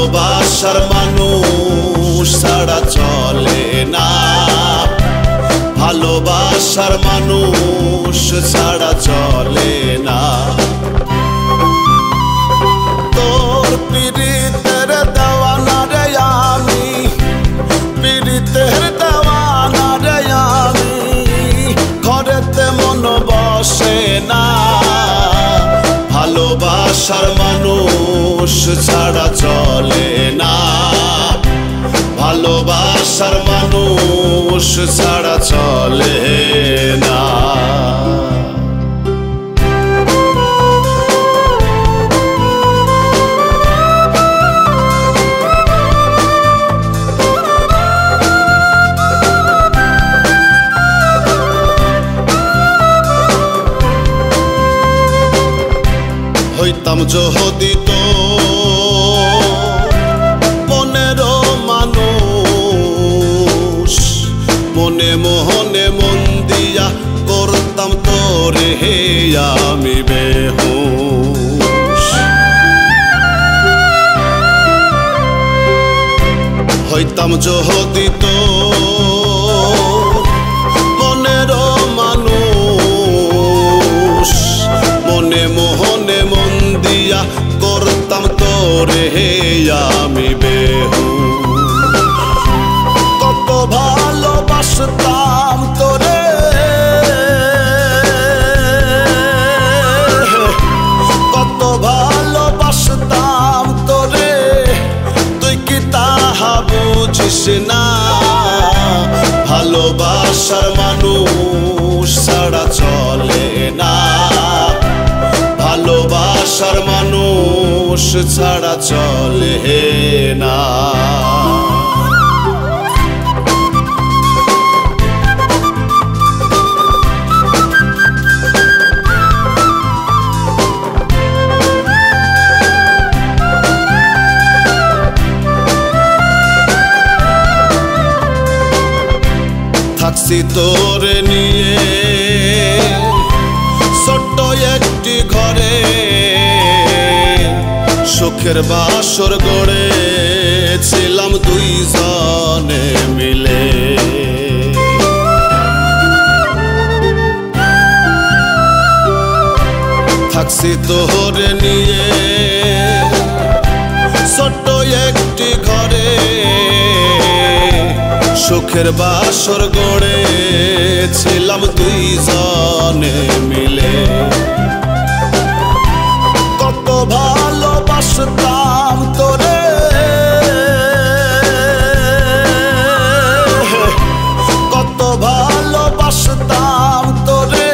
ভালোবাসার মানুষ ছাড়া চলে না, ভালোবাসার মানুষ ছাড়া চলে না। তোর পীড়িতের দেওয়ানা রে আমি, পীড়িতের দেওয়ানা রে আমি, ঘরেতে মন বসে না, ভালোবাসার মানুষ ছাড়া চলে না, ভালোবাসার মানুষ ছাড়া চলে না। হইতাম যদি তো মনের মানুষ, মনে মোহনে মন দিয়া করতাম তোরে হে আমি বেহুশ। হইতাম যদি তো মনের মানুষ, মনে মোহনে মন দিয়া করতাম তোরে হে আমি বেহুশ। কত ভালোবাসতাম তোরে, কত ভালোবাসতাম তোরে, তুই কি তাহা বুঝিস না, ভালোবাসার মানুষ ছাড়া চলে না, ভালোবাসার মানুষ ছাড়া চলে না। থাকছি তোরে নিয়ে ছোট্ট একটি ঘরে, সুখের বাসর গড়েছিলাম দুইজনে মিলে। থাকছি তোরে নিয়ে ছোট্ট একটি ঘরে, সুখের বাসর গড়েছিলাম দুইজনে মিলে। কত ভালোবাসতাম তোরে, কত ভালোবাসতাম তোরে,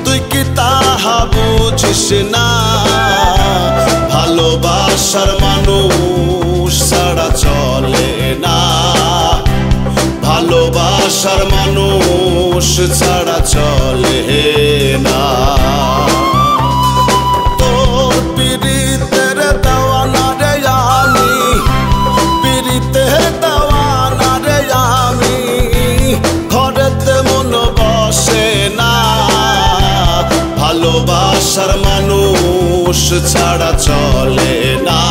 তুই কি তাহা বুঝিস না, ভালোবাসার মানুষ ছাড়া চলে না, ভালোবাসার মানুষ ছাড়া চলে না। তোর পীড়িতের দেওয়ানা রে আমি, পীড়িতের দেওয়ানা রে আমি, ঘরেতে মন বসে না, ভালোবাসার মানুষ ছাড়া চলে না,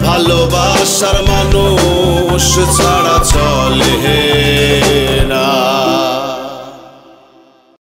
ভালোবাসার মানুষ ছাড়া চলে না।